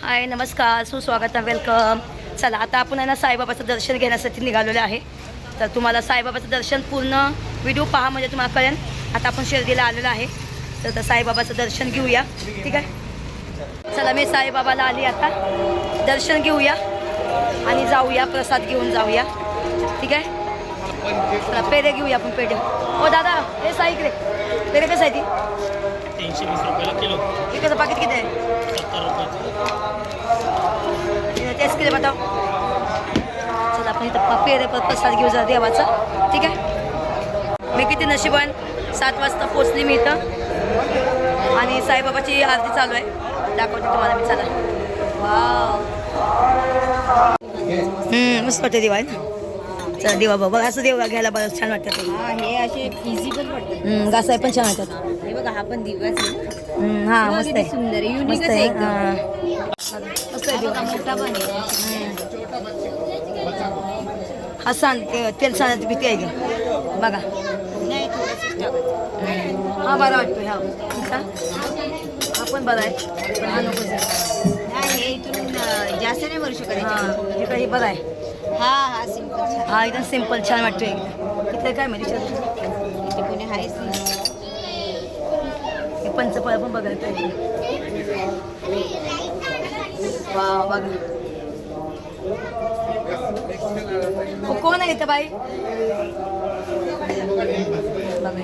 हाय नमस्कार सुस्वागत वेलकम. चला आता आपण आहे ना साईबाबाचं दर्शन घेण्यासाठी निघालेलो आहे. तर तुम्हाला साईबाबाचं दर्शन पूर्ण व्हिडिओ पहा म्हणजे तुम्हाला कळेल. आता आपण शिर्डीला आलेलो आहे तर साईबाबाचं दर्शन घेऊया. ठीक आहे चला मी साईबाबाला आली आता. दर्शन घेऊया आणि जाऊया प्रसाद घेऊन जाऊया. ठीक आहे चला पेढे घेऊया आपण पेढे. ओ दादा हे साई इकडे पेढे कसं आहे ती 320 रुपयाला किलो. इकडचं पाकिट किती आहे 70 रुपयाचं. तेच केले बताव. चला आपण इथं पेढे प्रसाद घेऊ जा देवाचा. ठीक आहे मी किती नशिबान 7 वाजता पोचली मी इथं आणि साईबाबाची आरती चालू आहे. दाखवते तुम्हाला मी. चला वाव मस्त वाटतं दिवा आहे ना. चला दिवा बाबा असं देवा घ्यायला बरं छान वाटतं. हे असे इझी पण वाटतात. घासाय पण छान वाटतात. हे बघा हा पण दिवस आहे. हां मस्त आहे सुंदर आहे. युनिक मस्त आहे आहे. एकदम. मस्त आहे दिवा. मोठा पण आहे. हा सांग तेल सांगण्याची भीती आहे का बघा. नाही थोडंसं टाकायचं. हा बरा वाटतो हा हा पण बरा आहे पण हा नको. नाही हे इथून जास्त नाही भरू शकत. हां हे काही बरं आहे. हा हा सिंपल छान. हा एकदम सिम्पल छान वाटतो एकदम. इथे काय माहिती इथे कोणी आहेच नाही. हे पंचफळ पण बघायला पाहिजे. वा बघा कोण आहे इथं बाई बघा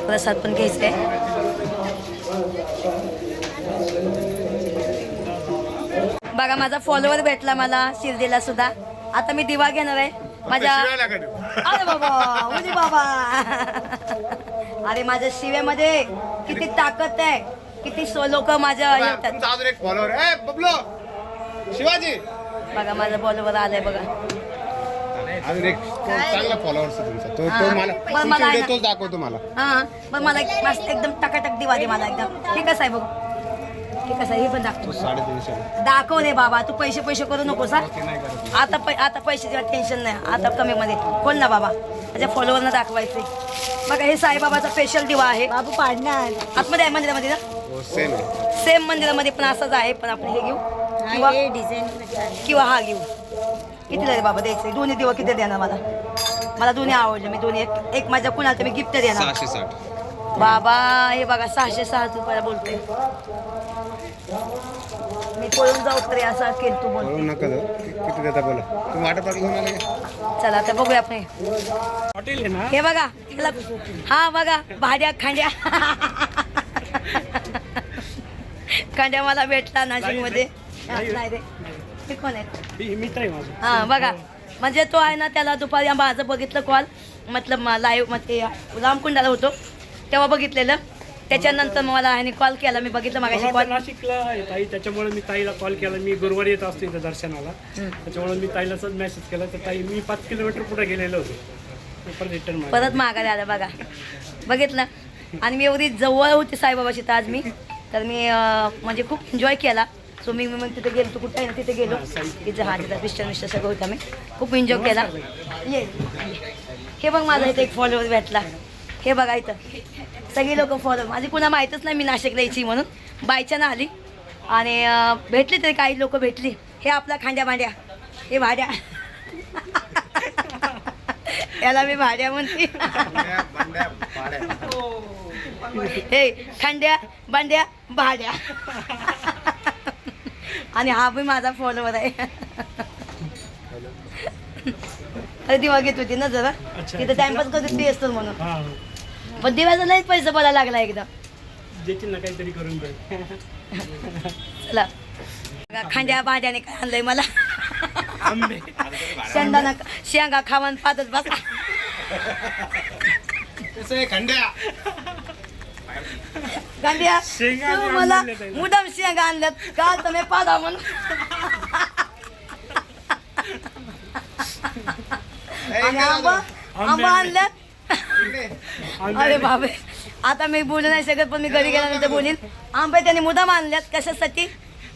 प्रसाद पण घ्यायचा आहे. बघा माझा फॉलोवर भेटला मला शिर्डीला सुद्धा. आता मी दिवा घेणार आहे माझ्या. अरे बाबा उली बाबा अरे माझ्या शिव्यामध्ये किती ताकद आहे. किती लोक माझ्या येतात. अजून एक फॉलोअर आहे बबलो शिवाजी. बघा माझा फॉलोवर आलाय बघा. अजून एक चांगला फॉलोअर्स आहे तुमचा. तो मला पण मला आहे ना. तोच दाखवतो मला. हा पण मला एक मस्त एकदम टकाटक दिवा दे मला एकदम. हे कसं आहे बघ हे कसं आहे हे पण दाखव. 350. दाखव रे बाबा तू पैसे करू नको सा. आता पैशाची टेन्शन नाही. आता कमी मध्ये बोल ना बाबा माझ्या फॉलोअरना दाखवायचे. बघा हे साईबाबाचा स्पेशल दिवा आहे. बाबू पाडणार. आतमध्ये आहे मंदिरामध्ये ना. सेम आहे. सेम मंदिरामध्ये पण असंच आहे पण आपण हे घेऊ किंवा हे डिझाईन किंवा हा घेऊ. किती झाले बाबा द्यायचे. दोन्ही दिवा किती देणार मला दोन्ही आवडले. मी दोन्ही एक माझ्या कुणाला मी गिफ्ट देणार. 660 बाबा हे बघा 660 रुपयाला बोलते. मी पळून जाऊ तरी असं केलं तू बोल. बोलू नका जाऊ. किती देता बोला. तुम्ही वाटर पार्क घेऊन आले. चला आता बघूया आपण. हॉटेल आहे ना. हे बघा हा बघा भाड्या खांड्या खांड्या मला भेटला नाशिकमध्ये. नाही रे हे कोण आहे. ही मित्र आहे माझा. हां बघा म्हणजे तो आहे ना त्याला दुपारी माझं बघितलं कॉल मतलब लाईव्ह मध्ये रामकुंडाला होतो तेव्हा बघितलेलं. त्याच्यानंतर मला ह्याने कॉल केला. मी बघितलं मागाशी मला कॉल. नाशिकला आहे ताई त्याच्यामुळे मी ताईला कॉल केला. मी गुरुवारी येत असतो इथं दर्शनाला. त्याच्यामुळे मी ताईलाच मेसेज केला तर ताई मी 5 किलोमीटर पुढे गेलेलो होतो. परत रिटर्न परत मागायला आलं बघा बघितलं. आणि मी एवढी जवळ होती साईबाबाची तर आज मी तर मी म्हणजे खूप एन्जॉय केला. सो मी मग तिथे गेलो. तू कुठं आहे ना तिथे गेलो तिथं हा तिथं मिस्टर सगळं होतं. मी खूप एन्जॉय केला. ये हे बघ माझा इथं एक फॉलोअर भेटला. हे बघा इथं सगळी लोक फॉलो माझी कुणा माहीतच नाही मी नाशिकला यायची म्हणून बायच्यानं आली आणि भेटली तरी काही लोक भेटली. हे आपला खांड्या भांड्या हे भाड्या याला मी भाड्या म्हणते. हे खांड्या भांड्या भाड्या आणि हा बी माझा फॉलोवर आहे. अरे दिवा घेत होती ना जरा तिथं टाइमपास करत ती असतो म्हणून. हां पण दिव्याचा लयच पैसा बोलायला लागला एकदम. देतील ना काहीतरी करून दे. चला खांद्या भांड्याने काय आणलंय मला. आंबे शेंगाना शेंगा खावण पाहतच बसा. कसं आहे खंड्या. गांड्या शेंगा तू आणल्या मला ताईला. मुदाम शेंगा आणल्यात का तुम्ही पादा म्हणून. आणि आंबा आणल्यात. अरे बाबे आता मी बोलू नाही शकत पण मी घरी गेल्यानंतर बोलीन. आंबे त्याने मुदाम आणल्यात कशासाठी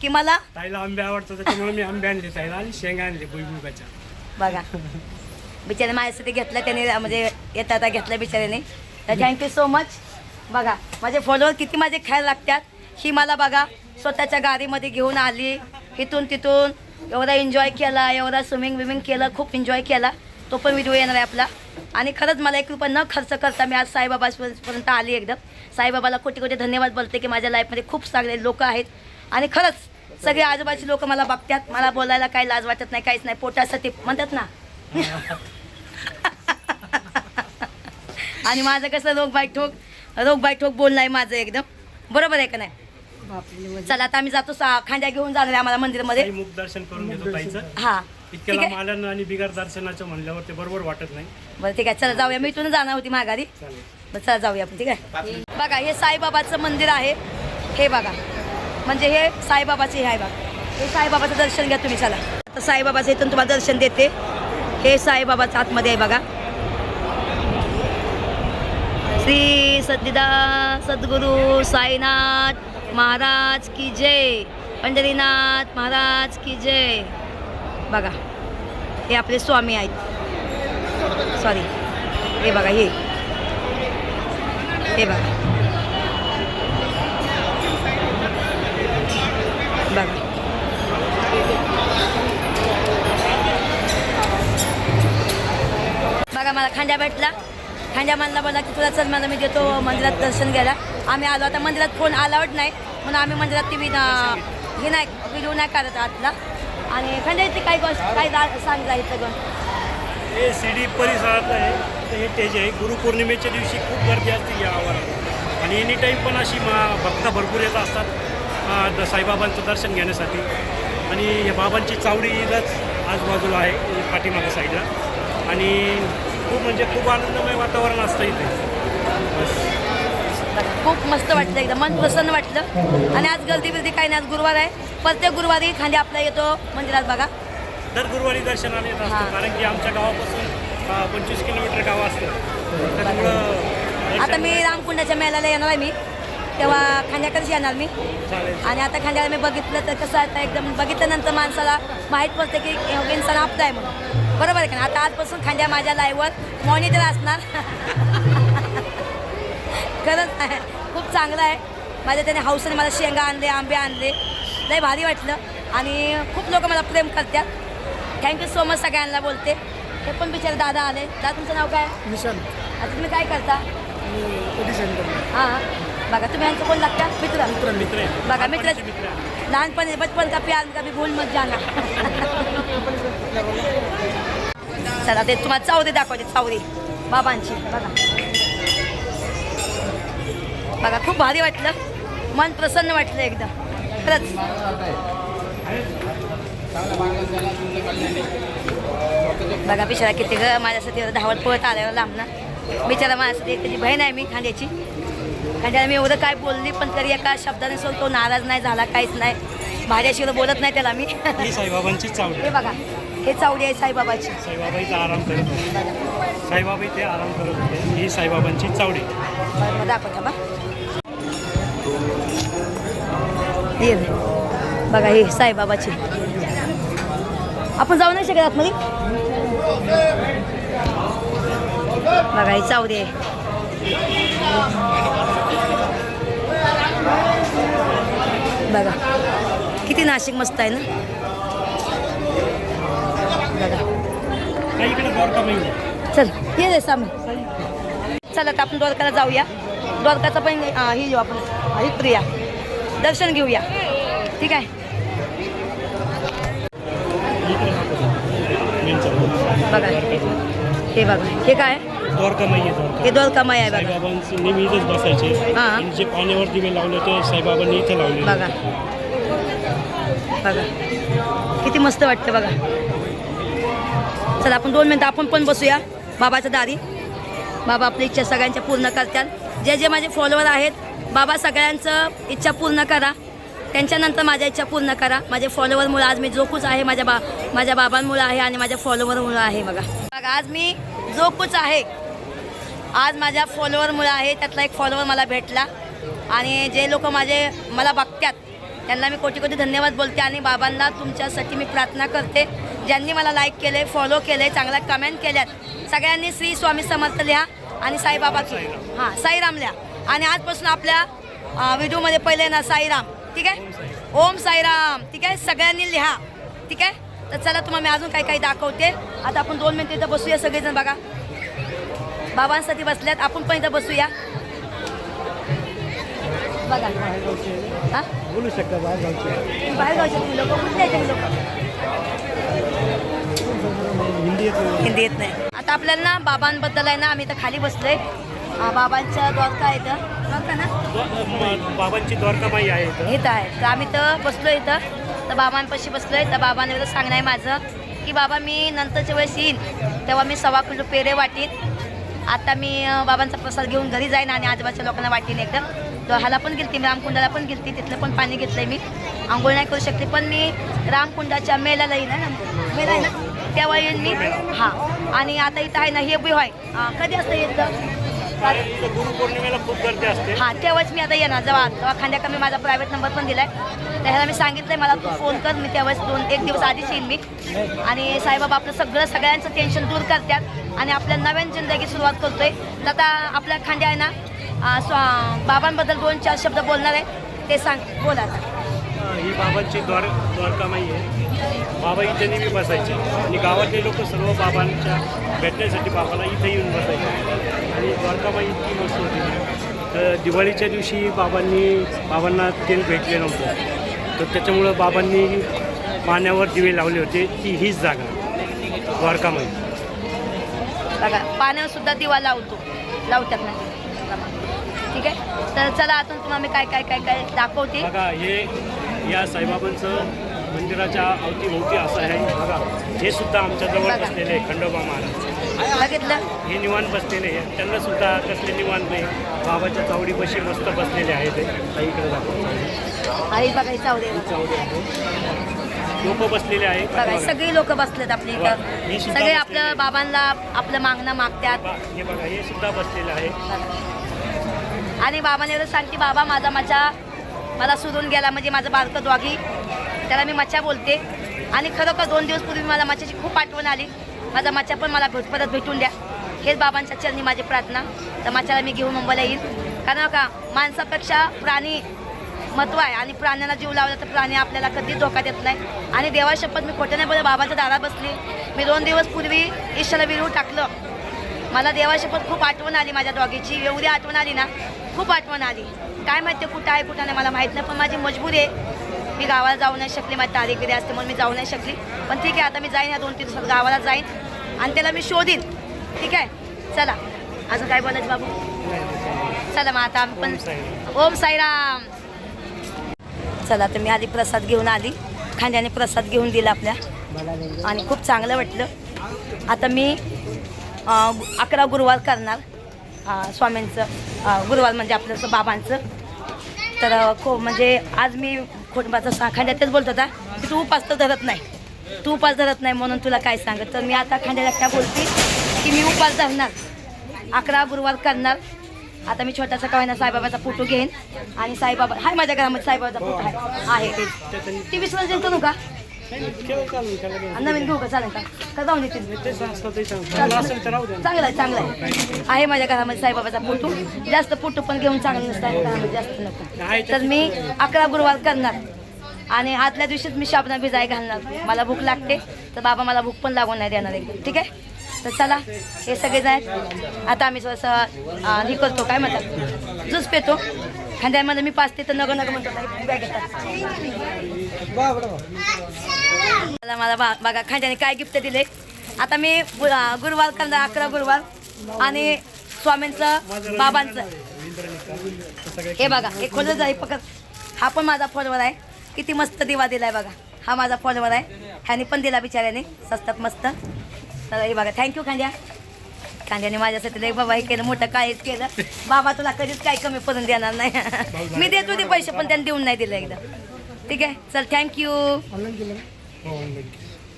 की मला ताईला आंबे आवडतात त्याच्यामुळे मी आंबे आणले ताईला आणि शेंगा आणले भुईमुगाच्या. बघा बिचारे माझ्यासाठी घेतलं त्याने म्हणजे येता घेतलं बिचाऱ्याने. तर थँक्यू सो मच. बघा माझे फॉलोअर किती माझे ख्याल लागतात ही मला बघा स्वतःच्या गाडीमध्ये घेऊन आली, इथून तिथून एवढा एन्जॉय केला, एवढा स्विमिंग केलं, खूप एन्जॉय केला. तो पण व्हिडिओ येणार आहे आपला. आणि खरंच मला 1 रुपया न खर्च करता मी आज साईबाबापर्यंत आली एकदम. साईबाबाला कोटी कोटी धन्यवाद बोलते की माझ्या लाईफमध्ये खूप सारे लोक आहेत आणि खरंच सगळे आजूबाजूचे लोक मला बघतात. मला बोलायला काही लाज वाटत नाही, काहीच नाही. पोटासाठी म्हणतात ना. आणि माझं कसं रोग बाय ठोक बोलणं आहे माझं एकदम. बरोबर आहे का नाही? चला आता आम्ही जातो खांद्या घेऊन जाणार आहे आम्हाला मंदिरामध्ये. ताई मुख दर्शन करून घेतो ताईचं. हा इतक्या लांब आल्यानं आणि बिगर दर्शनाचं म्हणल्यावर ते बरोबर वाटत नाही. बरं ठीक आहे, चला जाऊया. मी इथून जाणार होती माघारी. चालेल. बरं चला जाऊया आपण. ठीक आहे. बघा हे साईबाबाचं मंदिर आहे. हे बघा, म्हणजे हे साईबाबाचे हे आहे बघा. हे साईबाबाचं दर्शन घ्या तुम्ही. चला आता साईबाबाचं इथून तुम्हाला दर्शन देते. हे साईबाबाचं आतमध्ये आहे बघा. श्री सद्गुरुदास सद्गुरु साईनाथ महाराज की जय, पंढरीनाथ महाराज की जय. बघा हे आपले स्वामी आहेत. सॉरी, हे बघा हे बघा बघा. बघा मला खांद्या भेटला. खांद्या म्हणला बोला की तुला चल मला मी देतो मंदिरात दर्शन घ्यायला. आम्ही आलो. आता मंदिरात फोन अलाउड नाही म्हणून आम्ही मंदिरात टी व्ही हे नाही, व्हिडिओ नाही काढत आतला. आणि खांद्याची काही गोष्ट काही सांगा इथं गण. हे शिर्डी परिसरात आहे. तर हे तेज आहे. गुरुपौर्णिमेच्या दिवशी खूप गर्दी असते या आवारात आणि एनी टाईम पण अशी भक्त भरपूर येत असतात साईबाबांचं दर्शन घेण्यासाठी. आणि हे बाबांची चावडी इथंच आजूबाजूला आहे पाठीमागच्या साईडला. आणि खूप म्हणजे खूप आनंदमय वातावरण असतं इथे. खूप मस्त वाटलं, एकदम मन प्रसन्न वाटलं. आणि आज गर्दी बिर्दी काही नाही. आज गुरुवार आहे. प्रत्येक गुरुवारी खांद्या आपला येतो मंदिरात बघा. दर गुरुवारी दर्शनाला येत असतं. कारण की आमच्या गावापासून 25 किलोमीटर गाव असतं. त्याच्यामुळं आता मी रामकुंडाच्या मेळ्याला येणार आहे. मी तेव्हा खांद्याकडेच येणार मी. चालेल. आणि आता खांद्याला मी बघितलं तर कसं आता एकदम बघितल्यानंतर माणसाला माहीत पडतं की इन्सान आपला आहे म्हणून. बरोबर आहे का? आता आजपासून खांद्या माझ्या लाईव्हवर मॉनिटर असणार. खरंच आहे, खूप चांगलं आहे. माझ्या त्याने हौसने मला शेंगा आणले, आंबे आणले. लय भारी वाटलं. आणि खूप लोक मला प्रेम करतात. थँक्यू सो मच सगळ्यांना बोलते. हे पण बिचारे दादा आले. दादा तुमचं नाव काय? मिशन. आता तुम्ही काय करता? हां बघा तुम्ही यांचं कोण लागता? मित्र. बघा मित्र. लहानपणी बचपन का प्यार कभी भूल मत जाना. चला ते तुम्हाला चावरी दाखवते. चावरी बाबांची बघा. बघा खूप भारी वाटलं. मन प्रसन्न वाटलं एकदम. खरंच बघा बिचारा किती ग माझ्यासाठी धावत पळत आल्यावर लांब ना. बिचारा माझ्यासाठी त्याची बहीण आहे मी खांद्याची. खांद्याला मी एवढं काय बोलली पण तरी एका शब्दाने सोड तो नाराज नाही झाला, काहीच नाही. भाज्याशिवाय बोलत नाही त्याला मी. ही साईबाबांची चावडी. हे बघा हे चावडी आहे साईबाबाची. साईबाबा इथे आराम करत होते. साईबाबा इथे आराम करत होते. ही साईबाबांची चावडी. बरं दाखवता बा. हे बघा ही साईबाबाची. आपण जाऊ नाही शकत आतमध्ये. बघा ही चावडी आहे. बघा किती नाशिक मस्त आहे ना. बघा चल ये रे सामी. चला तर आपण द्वारकाला जाऊया. द्वारकाचं पण ही घेऊ आपण. ही प्रिया दर्शन घेऊया. ठीक आहे. बघा हे बघा हे काय द्वारकामाई आहे. हे द्वारकामाई आहे बघा. साईबाबांचे नेहमी इथेच बसायचे. हां. आणि जे पाण्यावर दिवे लावले ते साईबाबांनी इथे लावले. बघा बघा किती मस्त वाटतं बघा. चला आपण 2 मिनटं आपण पण बसूया बाबाच्या दारी. बाबा आपली इच्छा सगळ्यांच्या पूर्ण करतात. जे जे माझे फॉलोअर आहेत बाबा सगळ्यांचं इच्छा पूर्ण करा. त्यांच्यानंतर माझ्या इच्छा पूर्ण करा. माझे फॉलोअरमुळे आज मी जो कुछ आहे माझ्या बाबांमुळे आहे आणि माझ्या फॉलोअरमुळे आहे. बघा बघा आज मी जो कुछ आहे आज माझ्या फॉलोअरमुळे आहे. त्यातला एक फॉलोअर मला भेटला. आणि जे लोक मला बघतात त्यांना मी कोटी कोटी धन्यवाद बोलते. आणि बाबांना तुमच्यासाठी मी प्रार्थना करते. ज्यांनी मला लाईक केले, फॉलो केले, चांगल्या कमेंट केल्यात सगळ्यांनी श्री स्वामी समर्थ लिहा आणि साईबाबाची हां साईराम लिहा. आणि आजपासून आपल्या व्हिडिओमध्ये पहिले ना साईराम. ठीक आहे. ओम साईराम. ठीक आहे, सगळ्यांनी लिहा. ठीक आहे, तर चला तुम्हाला मी अजून काही काही दाखवते. आता आपण 2 मिनिटं इथं बसूया सगळेजण. बघा बाबांसाठी बसल्यात, आपण पण इथं बसूया. बघा हां बोलू शकता बाहेर गावचे बाहेर गावचे तुम्ही लोक, कुठले आहेत तुम्ही लोक? हिंदी येत नाही. आता आपल्याला ना बाबांबद्दल आहे ना, आम्ही इथं खाली बसलोय. बाबांच्या द्वारका आहे इथं, द्वारका ना, बाबांची द्वारकामाई आहे इथं. इथं आहे. तर आम्ही तर बसलो इथं, तर बाबांपाशी बसलोय. तर बाबांनी एवढं सांगणं आहे माझं की बाबा मी नंतरच्या वेळेस येईन तेव्हा मी 1.25 किलो पेढे वाटीन. आता मी बाबांचा प्रसाद घेऊन घरी जाईन आणि आजूबाजूच्या लोकांना वाटीन एकदम. तर ह्याला पण गेलती मी, रामकुंडाला पण गेलती, तिथलं पण पाणी घेतलंय मी. आंघोळ नाही करू शकते, पण मी रामकुंडाच्या मेळ्याला येईन ना, मेळा आहे ना, तेव्हा येईन मी. हां, आणि आता इथं आहे ना हे बी आहे. कधी असतं येतं? इथं गुरुपौर्णिमेला खूप गर्दी असते. हां, तेव्हाच मी आता येणार. जेव्हा खांद्याका मी माझा प्रायव्हेट नंबर पण दिला आहे, तर ह्याला मी सांगितलं आहे मला तू फोन कर. मी त्यावेळेस 1 दिवस आधीच येईन मी. आणि साईबाबा आपलं सगळ्यांचं टेन्शन दूर करतात आणि आपल्या नवीन जिंदगी सुरुवात करतोय. तर आता आपल्या खांद्या आहे ना, बाबांबद्दल 2-4 शब्द बोलणार आहे, ते सांग. बोला आता. ही बाबांची द्वारकामाई आहे. बाबा इथे नेहमी बसायचे आणि गावातले लोक सर्व बाबांच्या भेटण्यासाठी बाबाला इथे येऊन बसायचे. आणि द्वारकामाई इतकी मस्त होती. तर दिवाळीच्या दिवशी बाबांना तेल भेटले नव्हतं, तर त्याच्यामुळं बाबांनी पाण्यावर दिवे लावले होते. हीच जागा द्वारकामाई. बघा पाण्यावर सुद्धा दिवा लावतात ना. ठीक आहे, तर चला आतून तुम्हाला मी काय दाखवते. बघा या साईबाबांचं मंदिराच्या अवतीभोवती असं आहे. बघा हे सुद्धा आमच्या जवळ बघा. बसलेले आहे खंडोबा महाराज. बघितलं, हे निवांत बसलेले आहे. त्यांना सुद्धा कसले निवांत नाही. बाबाच्या चावडीपाशी मस्त बसलेले आहेत. ते इकडे दाखवतो. आणि बघा ही चावडे लोक बसलेले आहेत. बघा सगळी लोक बसलेत आपली ही इथं. सुद्धा सगळे बसलेली आपल्या आहे. बाबांना आपलं मागणं मागतात. हे बघा हे सुद्धा बसलेले आहे. आणि बाबाने एवढं सांगते, बाबा मला सोडून गेला म्हणजे माझं बारकं डॉगी, त्याला मी मच्छा बोलते. आणि खरोखर 2 दिवस पूर्वी मला मच्छाची खूप आठवण आली. माझा मच्छा पण मला परत भेटून द्या, हेच बाबांच्या चरणी माझी प्रार्थना. तर मच्छाला मी घेऊन मुंबईला येईल. कारण का माणसापेक्षा प्राणी महत्त्व आहे, आणि प्राण्यांना जीव लावला तर प्राणी आपल्याला कधीच धोका देत नाही. आणि देवा शपथ मी खोटं नाही बोलत, बाबाच्या दारात बसली मी. 2 दिवस पूर्वी ईशाला विरू टाकलं. मला देवा शपथ खूप आठवण आली माझ्या डॉगीची. एवढी आठवण आली ना, खूप आठवण आली. काय माहिती कुठं आहे कुठं नाही मला माहीत नाही, पण माझी मजबुरी आहे. मी गावाला जाऊ नाही शकली, माझी तारीख बिरी असते म्हणून मी जाऊ नाही शकली. पण ठीक आहे, आता मी जाईन या 2-3 दिवसात गावाला जाईन आणि त्याला मी शोधीन. ठीक आहे, चला अजून काय बोलायचं बाबू? चला मग आता आम्ही पण ओम साईराम. चला तर मी आधी प्रसाद घेऊन आली. खांद्याने प्रसाद घेऊन दिला आपल्या आणि खूप चांगलं वाटलं. आता मी 11 गुरुवार करणार स्वामींचं. गुरुवार म्हणजे आपलं बाबांचं. तर म्हणजे आज मी खोटबाचा खांद्यातच बोलत होता की तू उपास तर धरत नाही, तू उपास धरत नाही म्हणून तुला काय सांगत. तर मी आता खांद्याला काय बोलते की मी उपास धरणार, 11 गुरुवार करणार. आता मी छोटासा का होईना साईबाबाचा फोटो घेईन आणि साईबाबा हाय माझ्या घरामध्ये साईबाबाचा फोटो आहे. ती विसर्जन करू का? नवीन घेऊ का? चालेल का जाऊन देते? चांगलं आहे माझ्या घरामध्ये साईबाबाचा फोटो. जास्त फोटो पण घेऊन चांगलं नसतं घरामध्ये, जास्त नको. तर मी 11 गुरुवार करणार आणि आदल्या दिवशीच मी शाबना भिजाय घालणार. मला भूक लागते तर बाबा मला भूक पण लागून नाही देणार एकदम. ठीक आहे, तर चला हे सगळे जायत. आता आम्ही थोडंसं हे करतो, काय म्हणतात, ज्यूस पितो. खांद्यामध्ये मी पाचते तर नग म्हणतो बॅग येतात. मला बघा खांद्याने काय गिफ्ट दिले. आता मी गुरुवार करणार, 11 गुरुवार आणि स्वामींचं बाबांचं. हे बघा हे खोलं जाई पकड. हा पण माझा फॉलोवर आहे. किती मस्त दिवा दिलाय बघा. हा माझा फॉलोवर आहे. ह्याने पण दिला बिचाऱ्याने स्वस्तात मस्त. तर हे बघा थँक्यू खांद्याने माझ्यासाठी लई बाबा हे केलं, मोठं काहीच केलं. बाबा तुला कधीच काही कमी पडून देणार नाही. मी देत होते पैसे पण त्यांनी देऊन नाही दिलं एकदा. ठीक आहे, चल थँक्यू.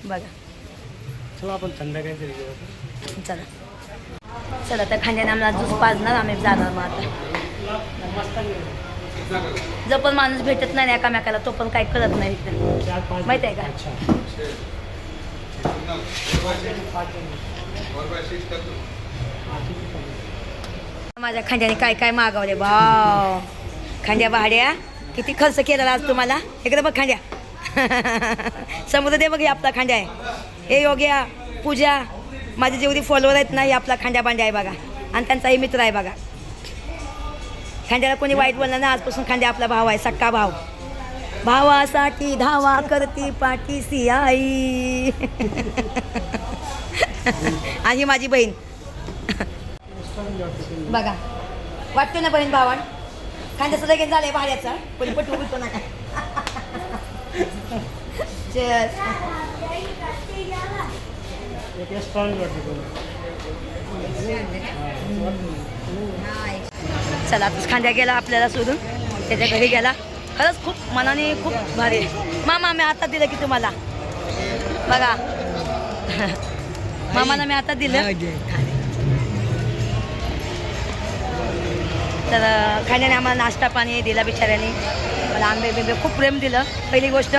बघा चला आपण संध्याकाळी चला तर खांद्याने आम्हाला ज्यूस पाजणार, आम्ही जाणार. मग आता जो पण माणूस भेटत नाही एकामेकाला तो पण काही करत नाही माहिती आहे का? माझ्या खांद्याने काय काय मागवले भाव. खांद्या भाड्या किती खर्च केला आज तुम्हाला. इकडे बघ खांड्या. समुद्र दे बघ, हे आपला खांड्या आहे. हे योग्या, पूजा, माझे जेवढी फॉलोअर आहेत ना, हे आपला खांड्या बांड्या आहे बघा. आणि त्यांचाही मित्र आहे बघा. खांद्याला कोणी वाईट बोलणार ना, आजपासून खांद्या आपला भाव आहे, सक्का भाव. भावासाठी धावा करती पाठीसी आई. आणि ही माझी बहीण बघा. वाटतो ना बहीण भावण. खांद्याचं लगेच झालंय भाड्याचं, कोणी पटवू बिटू नका. Cheers. चला खांद्या गेला आपल्याला सोडून, त्याच्या घरी गेला. खरंच खूप मनाने खूप भारी. मामा मी आता दिलं की तुम्हाला बघा. मामाला मी आता दिलं. तर खाण्याने आम्हाला नाश्ता पाणी दिला बिचाऱ्याने. मला आंबे बिंबे खूप प्रेम दिलं. पहिली गोष्ट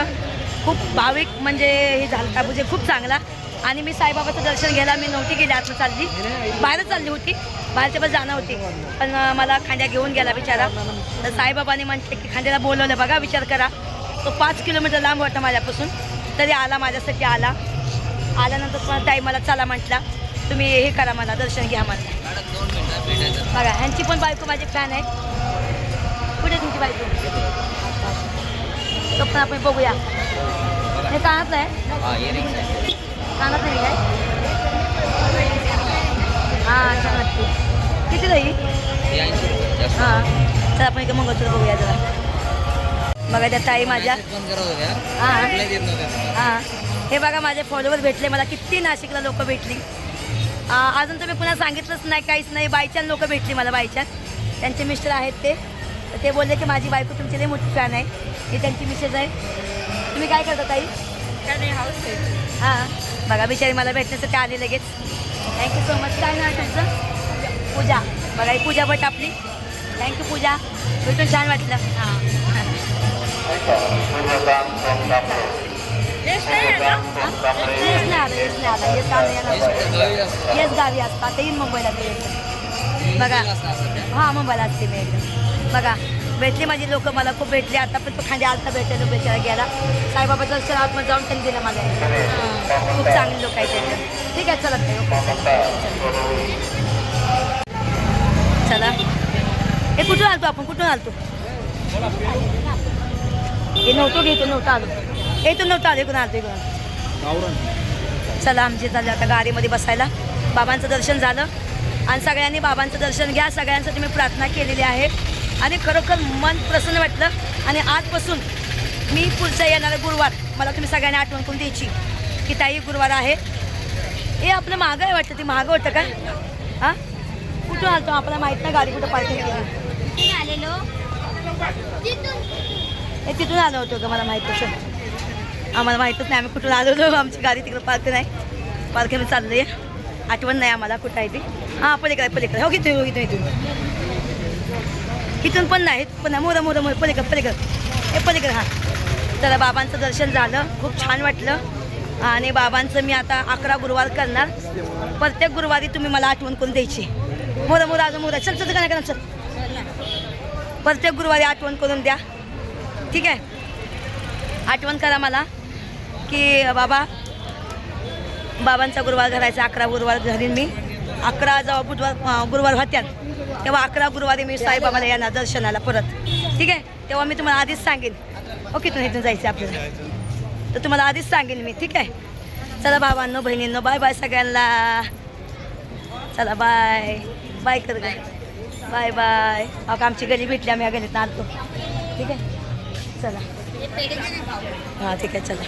खूप भाविक म्हणजे हे झालता म्हणजे खूप चांगला. आणि मी साईबाबाचं दर्शन घ्यायला मी नव्हती गेली, आतलं चालली, बाहेरच चालली होती, बाहेरच्या बस जाणं होती. पण मला खांद्या घेऊन गेला बिचारा. तर साईबाबाने म्हटले की खांद्याला बोलवलं बघा, विचार करा. तो 5 किलोमीटर लांब होता माझ्यापासून, तरी आला माझ्यासाठी. आल्यानंतर पण ताई मला चला म्हटला, तुम्ही हे करा, मला दर्शन घ्या म्हटलं. बघा ह्यांची पण बायको माझी फॅन आहे. कुठे तुमची बायको? तो पण आपण बघूया. हे कानातलं आहे, कानात नाही काय? हां छान वाटते. किती जाईल? हां चला आपण इकडे मंगळसूत्र बघूया जरा. बघा त्या ताई माझ्या. हां हां हे बघा माझे फॉलोवर भेटले मला. किती नाशिकला लोक भेटली. अजून तुम्ही पुन्हा सांगितलंच नाही, काहीच नाही. बायचान लोक भेटली मला, बायचान. त्यांचे मिस्टर आहेत ते. तर ते बोलले की माझी बायको तुमची लई मोठी फॅन आहे. ही त्यांची मिसेस आहे. तुम्ही काय करता ताई? हां बघा बिचारी मला भेटण्यासाठी आली लगेच. Thank you so much. काय नाव तुमचं? पूजा. बघा ही पूजा भट आपली. थँक्यू पूजा, भेटून छान वाटलं. हां येस गावी असतं. आता येईन मुंबईला ते बघा. हां मुंबईला असते मी एकदम. बघा भेटली माझी लोक, मला खूप भेटले. आता पण तो खांद्या आलता भेटायला, बेचारा गेला. साईबाबा दर्शन आतमध्ये जाऊन त्यांनी दिलं मला. खूप चांगली लोक आहेत त्यांचं. ठीक आहे चला चला. हे कुठून आलतो आपण? कुठून आलतो? हे नव्हतो घेतो, नव्हतं आलो. इथून नव्हतं आलो, इकडून आलतो, इकडून. चला आमची चाललं आता गाडीमध्ये बसायला. बाबांचं दर्शन झालं आणि सगळ्यांनी बाबांचं दर्शन घ्या. सगळ्यांसाठी मी प्रार्थना केलेली आहे आणि खरोखर मन प्रसन्न वाटलं. आणि आजपासून मी पुढचा येणारा गुरुवार मला तुम्ही सगळ्यांनी आठवण करून द्यायची की ताई गुरुवार आहे. हे आपलं मागं आहे वाटतं. ती मागं होतं का? हां कुठून आलतो आपल्याला माहीत नाही. गाडी कुठं पार्किंग केली आलेलो. हे तिथून आलो होतो का? मला माहीत नसेल, आम्हाला माहीतच नाही आम्ही कुठून आलो. आमची गाडी तिकडं पार्क नाही, पार्कमध्ये चालली आहे. आठवण नाही आम्हाला कुठं आहे ती. हां पलीकडे पलीकडे. हो घेतो हो घेतो इथून. इथून पण नाही, पण मोरं मोरं मोरं पलीकडे पलीकडे हे पलीकडे. हां तर बाबांचं दर्शन झालं, खूप छान वाटलं. आणि बाबांचं मी आता 11 गुरुवार करणार. प्रत्येक गुरुवारी तुम्ही मला आठवण करून द्यायची. मोरं मोरं अजून मोरं. चल चल का चल. प्रत्येक गुरुवारी आठवण करून द्या, ठीक आहे? आठवण करा मला की बाबांचा गुरुवार धरायचा. 11 गुरुवार धरीन मी. 11 जेव्हा गुरुवार होत्यात तेव्हा 11 गुरुवारी मी साईबाबाला येणार दर्शनाला परत, ठीक आहे? तेव्हा मी तुम्हाला आधीच सांगेन. ओके इथून जायचं आपल्याला, तर तुम्हाला आधीच सांगेन मी, ठीक आहे? चला भावांनो बहिणींनो, बाय बाय सगळ्यांना. चला बाय बाय कर ग. Bye bye. अगं आमची गली भेटली, आम्ही या गलीत आलतो, ठीक आहे? चला हां ठीक आहे चला.